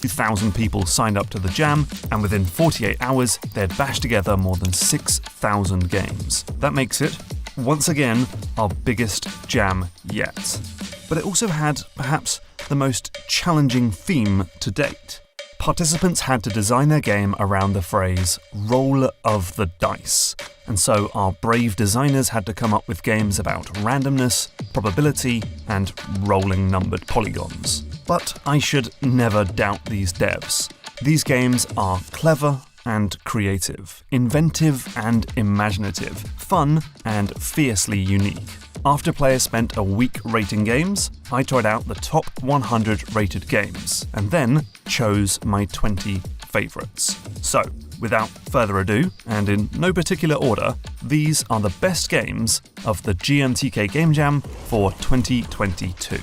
2,000 people signed up to the jam, and within 48 hours, they'd bashed together more than 6,000 games. That makes it, once again, our biggest jam yet. But it also had, perhaps, the most challenging theme to date. Participants had to design their game around the phrase, roll of the dice. And so our brave designers had to come up with games about randomness, probability, and rolling numbered polygons. But I should never doubt these devs. These games are clever and creative, inventive and imaginative, fun and fiercely unique. After players spent a week rating games, I tried out the top 100 rated games, and then chose my 20 favourites. So, without further ado, and in no particular order, these are the best games of the GMTK Game Jam for 2022.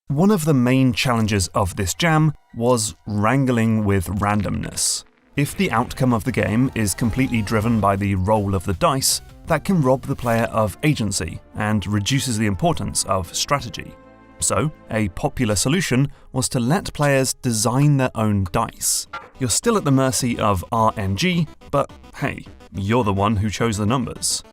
One of the main challenges of this jam was wrangling with randomness. If the outcome of the game is completely driven by the roll of the dice, that can rob the player of agency and reduces the importance of strategy. So, a popular solution was to let players design their own dice. You're still at the mercy of RNG, but hey, you're the one who chose the numbers.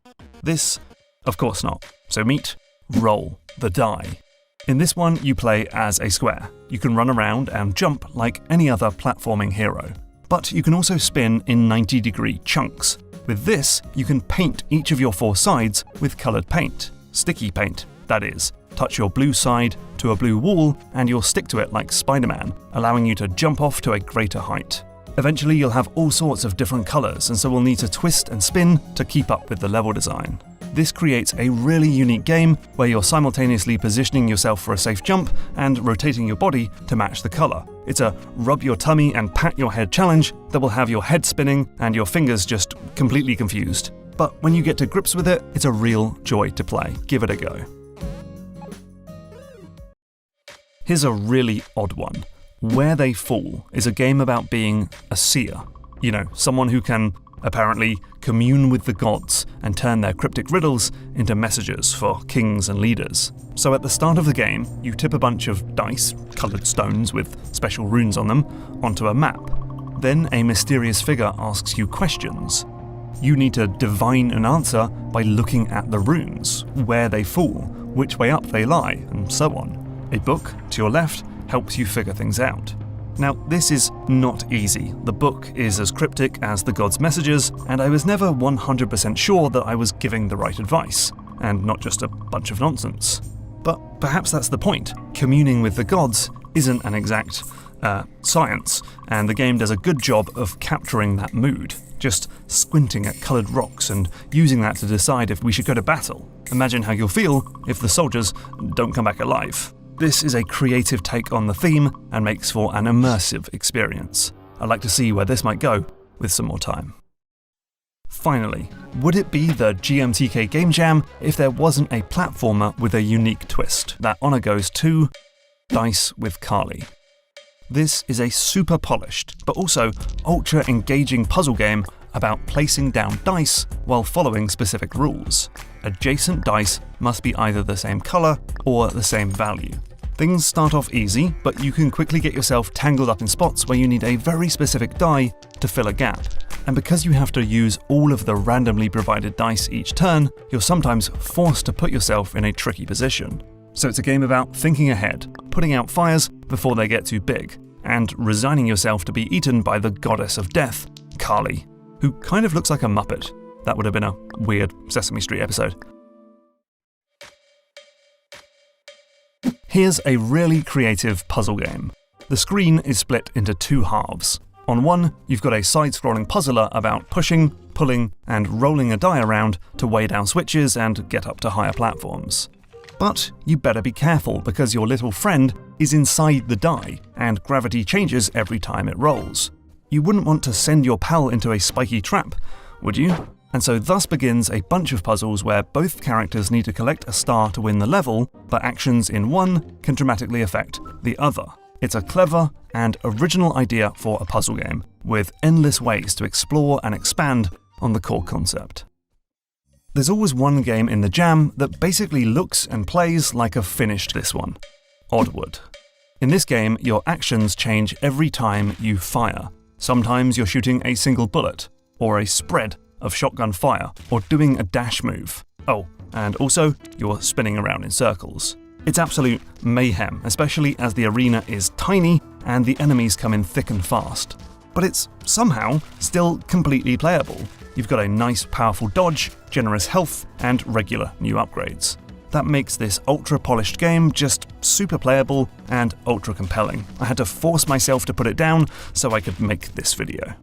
This, of course not. So meet Roll the Die. In this one, you play as a square. You can run around and jump like any other platforming hero. But you can also spin in 90-degree chunks. With this, you can paint each of your 4 sides with coloured paint. Sticky paint, that is. Touch your blue side to a blue wall and you'll stick to it like Spider-Man, allowing you to jump off to a greater height. Eventually you'll have all sorts of different colours, and so we'll need to twist and spin to keep up with the level design. This creates a really unique game where you're simultaneously positioning yourself for a safe jump and rotating your body to match the colour. It's a rub your tummy and pat your head challenge that will have your head spinning and your fingers just completely confused. But when you get to grips with it, it's a real joy to play. Give it a go. Here's a really odd one. Where They Fall is a game about being a seer. You know, someone who can apparently commune with the gods and turn their cryptic riddles into messages for kings and leaders. So at the start of the game, you tip a bunch of dice, coloured stones with special runes on them, onto a map. Then a mysterious figure asks you questions. You need to divine an answer by looking at the runes, where they fall, which way up they lie, and so on. A book to your left helps you figure things out. Now, this is not easy. The book is as cryptic as the gods' messages, and I was never 100% sure that I was giving the right advice, and not just a bunch of nonsense. But perhaps that's the point. Communing with the gods isn't an exact science, and the game does a good job of capturing that mood, just squinting at coloured rocks and using that to decide if we should go to battle. Imagine how you'll feel if the soldiers don't come back alive. This is a creative take on the theme and makes for an immersive experience. I'd like to see where this might go with some more time. Finally, would it be the GMTK Game Jam if there wasn't a platformer with a unique twist? That honour goes to Dice with Carly. This is a super polished, but also ultra engaging puzzle game about placing down dice while following specific rules. Adjacent dice must be either the same colour or the same value. Things start off easy, but you can quickly get yourself tangled up in spots where you need a very specific die to fill a gap. And because you have to use all of the randomly provided dice each turn, you're sometimes forced to put yourself in a tricky position. So it's a game about thinking ahead, putting out fires before they get too big, and resigning yourself to be eaten by the goddess of death, Carly, who kind of looks like a Muppet. That would have been a weird Sesame Street episode. Here's a really creative puzzle game. The screen is split into 2 halves. On one, you've got a side-scrolling puzzler about pushing, pulling, and rolling a die around to weigh down switches and get up to higher platforms. But you better be careful because your little friend is inside the die, and gravity changes every time it rolls. You wouldn't want to send your pal into a spiky trap, would you? And so thus begins a bunch of puzzles where both characters need to collect a star to win the level, but actions in one can dramatically affect the other. It's a clever and original idea for a puzzle game, with endless ways to explore and expand on the core concept. There's always one game in the jam that basically looks and plays like a finished this one, Oddwood. In this game, your actions change every time you fire. Sometimes you're shooting a single bullet, or a spread of shotgun fire, or doing a dash move. Oh, and also, you're spinning around in circles. It's absolute mayhem, especially as the arena is tiny and the enemies come in thick and fast. But it's somehow still completely playable. You've got a nice powerful dodge, generous health, and regular new upgrades. That makes this ultra-polished game just super playable and ultra-compelling. I had to force myself to put it down so I could make this video.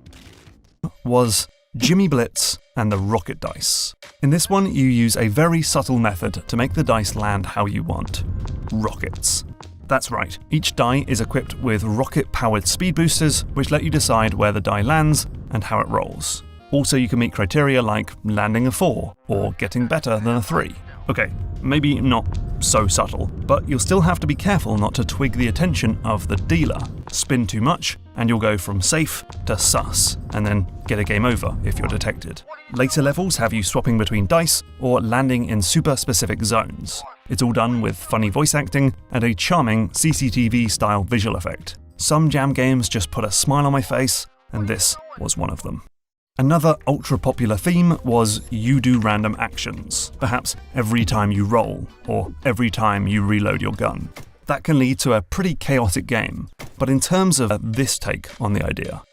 Was Jimmy Blitz and the rocket dice. In this one, you use a very subtle method to make the dice land how you want. Rockets. That's right, each die is equipped with rocket-powered speed boosters, which let you decide where the die lands and how it rolls. Also, you can meet criteria like landing a 4 or getting better than a 3. Okay, maybe not so subtle, but you'll still have to be careful not to twig the attention of the dealer. Spin too much, and you'll go from safe to sus, and then get a game over if you're detected. Later levels have you swapping between dice or landing in super specific zones. It's all done with funny voice acting and a charming CCTV-style visual effect. Some Jam games just put a smile on my face, and this was one of them. Another ultra-popular theme was you do random actions, perhaps every time you roll, or every time you reload your gun. That can lead to a pretty chaotic game, but in terms of this take on the idea,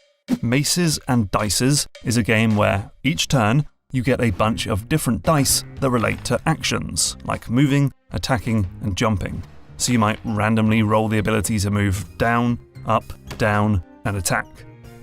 Maces and Dices is a game where each turn you get a bunch of different dice that relate to actions, like moving, attacking, and jumping. So you might randomly roll the ability to move down, up, down, and attack.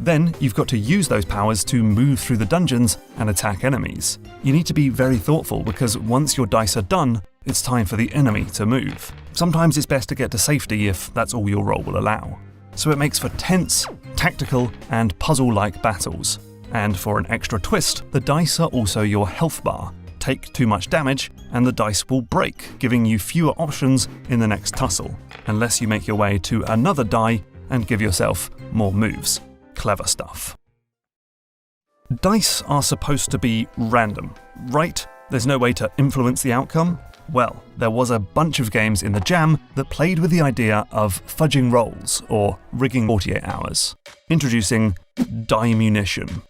Then you've got to use those powers to move through the dungeons and attack enemies. You need to be very thoughtful because once your dice are done, it's time for the enemy to move. Sometimes it's best to get to safety if that's all your roll will allow. So it makes for tense, tactical, and puzzle-like battles. And for an extra twist, the dice are also your health bar. Take too much damage and the dice will break, giving you fewer options in the next tussle, unless you make your way to another die and give yourself more moves. Clever stuff. Dice are supposed to be random, right? There's no way to influence the outcome? Well, there was a bunch of games in the Jam that played with the idea of fudging rolls, or rigging 48 hours. Introducing DIEmunition.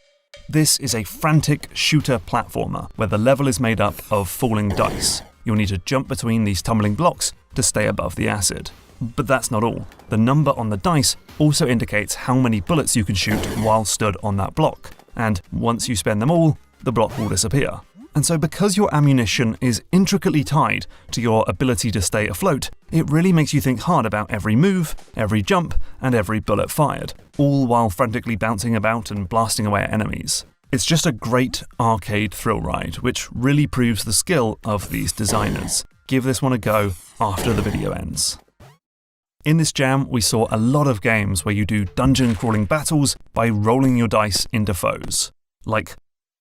This is a frantic shooter platformer where the level is made up of falling dice. You'll need to jump between these tumbling blocks to stay above the acid. But that's not all. The number on the dice also indicates how many bullets you can shoot while stood on that block, and once you spend them all, the block will disappear. And so because your ammunition is intricately tied to your ability to stay afloat, it really makes you think hard about every move, every jump, and every bullet fired, all while frantically bouncing about and blasting away at enemies. It's just a great arcade thrill ride, which really proves the skill of these designers. Give this one a go after the video ends. In this Jam, we saw a lot of games where you do dungeon crawling battles by rolling your dice into foes. Like,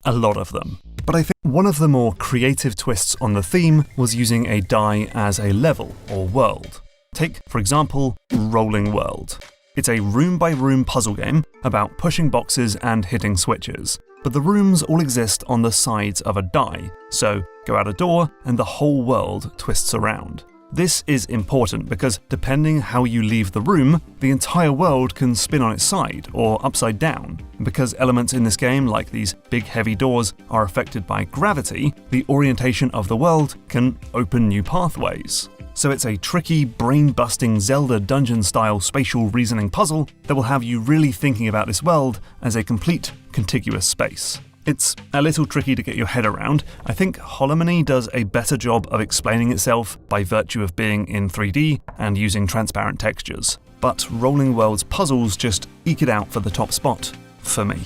a lot of them. But I think one of the more creative twists on the theme was using a die as a level, or world. Take, for example, Rolling World. It's a room-by-room puzzle game about pushing boxes and hitting switches. But the rooms all exist on the sides of a die, so go out a door and the whole world twists around. This is important because depending how you leave the room, the entire world can spin on its side or upside down. And because elements in this game, like these big heavy doors, are affected by gravity, the orientation of the world can open new pathways. So it's a tricky, brain-busting Zelda dungeon-style spatial reasoning puzzle that will have you really thinking about this world as a complete, contiguous space. It's a little tricky to get your head around. I think Holomany does a better job of explaining itself by virtue of being in 3D and using transparent textures. But Rolling World's puzzles just eke it out for the top spot, for me.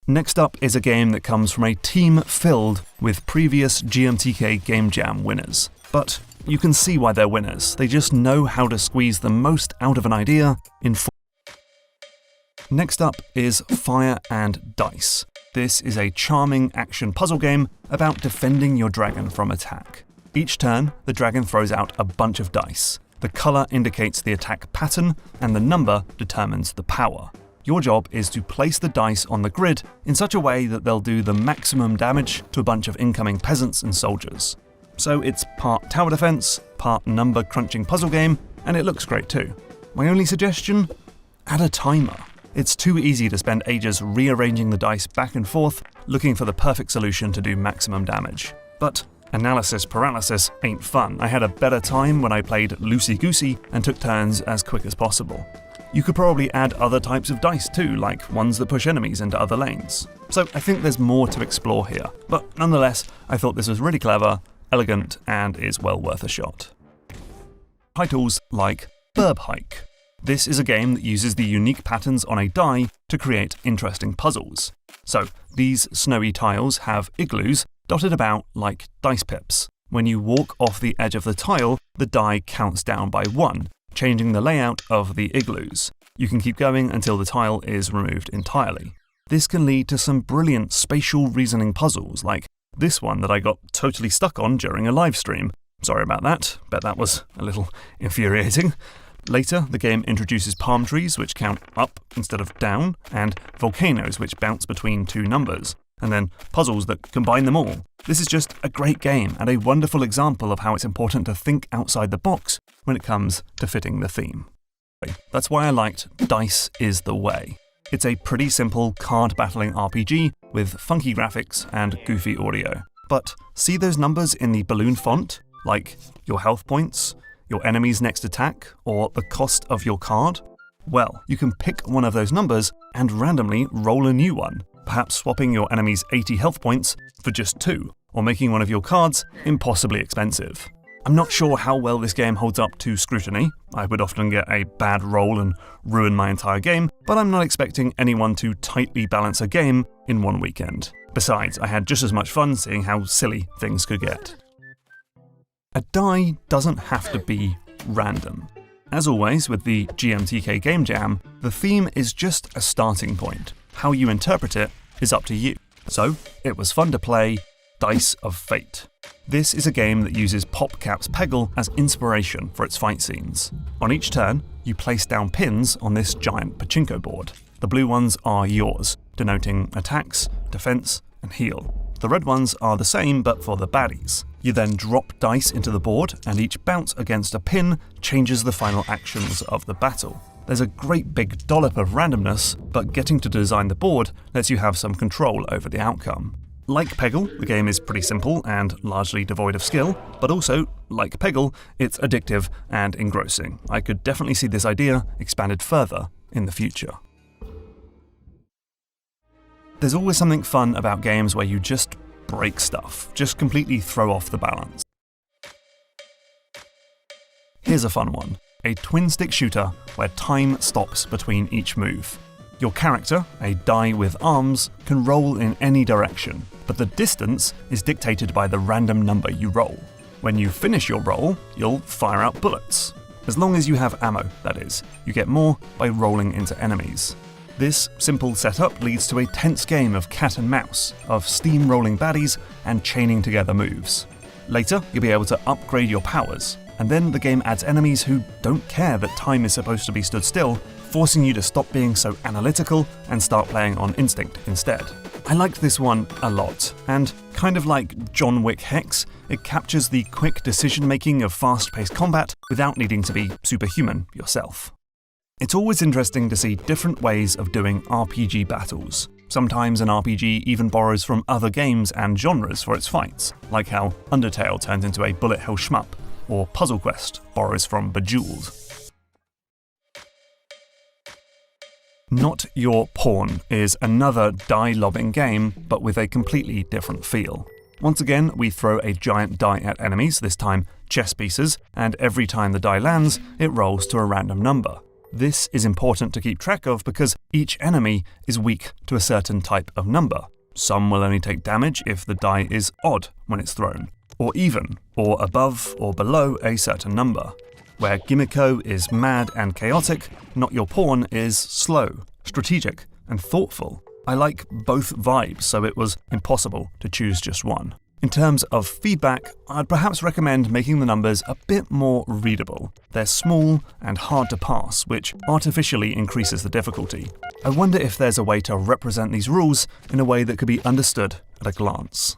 Next up is a game that comes from a team filled with previous GMTK Game Jam winners. But you can see why they're winners. They just know how to squeeze the most out of an idea in 4. Next up is Fire and Dice. This is a charming action puzzle game about defending your dragon from attack. Each turn, the dragon throws out a bunch of dice. The colour indicates the attack pattern, and the number determines the power. Your job is to place the dice on the grid in such a way that they'll do the maximum damage to a bunch of incoming peasants and soldiers. So it's part tower defense, part number crunching puzzle game, and it looks great too. My only suggestion? Add a timer. It's too easy to spend ages rearranging the dice back and forth, looking for the perfect solution to do maximum damage. But analysis paralysis ain't fun. I had a better time when I played loosey-goosey and took turns as quick as possible. You could probably add other types of dice too, like ones that push enemies into other lanes. So I think there's more to explore here, but nonetheless, I thought this was really clever, elegant, and is well worth a shot. Titles like Berb Hike. This is a game that uses the unique patterns on a die to create interesting puzzles. So these snowy tiles have igloos dotted about like dice pips. When you walk off the edge of the tile, the die counts down by 1, changing the layout of the igloos. You can keep going until the tile is removed entirely. This can lead to some brilliant spatial reasoning puzzles, like this one that I got totally stuck on during a live stream. Sorry about that, bet that was a little infuriating. Later, the game introduces palm trees which count up instead of down, and volcanoes which bounce between two numbers, and then puzzles that combine them all. This is just a great game and a wonderful example of how it's important to think outside the box when it comes to fitting the theme. That's why I liked Dice is the Way. It's a pretty simple card battling RPG with funky graphics and goofy audio. But see those numbers in the balloon font? Like your health points, your enemy's next attack, or the cost of your card? Well, you can pick one of those numbers and randomly roll a new one, perhaps swapping your enemy's 80 health points for just 2, or making one of your cards impossibly expensive. I'm not sure how well this game holds up to scrutiny. I would often get a bad roll and ruin my entire game, but I'm not expecting anyone to tightly balance a game in one weekend. Besides, I had just as much fun seeing how silly things could get. A die doesn't have to be random. As always with the GMTK Game Jam, the theme is just a starting point. How you interpret it is up to you. So, it was fun to play Dice of Fate. This is a game that uses PopCap's Peggle as inspiration for its fight scenes. On each turn, you place down pins on this giant pachinko board. The blue ones are yours, denoting attacks, defense, and heal. The red ones are the same, but for the baddies. You then drop dice into the board, and each bounce against a pin changes the final actions of the battle. There's a great big dollop of randomness, but getting to design the board lets you have some control over the outcome. Like Peggle, the game is pretty simple and largely devoid of skill, but also, like Peggle, it's addictive and engrossing. I could definitely see this idea expanded further in the future. There's always something fun about games where you just break stuff, just completely throw off the balance. Here's a fun one. A twin-stick shooter where time stops between each move. Your character, a die with arms, can roll in any direction, but the distance is dictated by the random number you roll. When you finish your roll, you'll fire out bullets. As long as you have ammo, that is. You get more by rolling into enemies. This simple setup leads to a tense game of cat and mouse, of steamrolling baddies and chaining together moves. Later, you'll be able to upgrade your powers, and then the game adds enemies who don't care that time is supposed to be stood still, forcing you to stop being so analytical and start playing on instinct instead. I liked this one a lot, and kind of like John Wick Hex, it captures the quick decision-making of fast-paced combat without needing to be superhuman yourself. It's always interesting to see different ways of doing RPG battles. Sometimes an RPG even borrows from other games and genres for its fights, like how Undertale turns into a bullet hell shmup, or Puzzle Quest borrows from Bejeweled. Not Your Pawn is another die-lobbing game, but with a completely different feel. Once again, we throw a giant die at enemies, this time chess pieces, and every time the die lands, it rolls to a random number. This is important to keep track of because each enemy is weak to a certain type of number. Some will only take damage if the die is odd when it's thrown, or even, or above or below a certain number. Where Gimiko is mad and chaotic, Not Your Pawn is slow, strategic, and thoughtful. I like both vibes, so it was impossible to choose just one. In terms of feedback, I'd perhaps recommend making the numbers a bit more readable. They're small and hard to pass, which artificially increases the difficulty. I wonder if there's a way to represent these rules in a way that could be understood at a glance.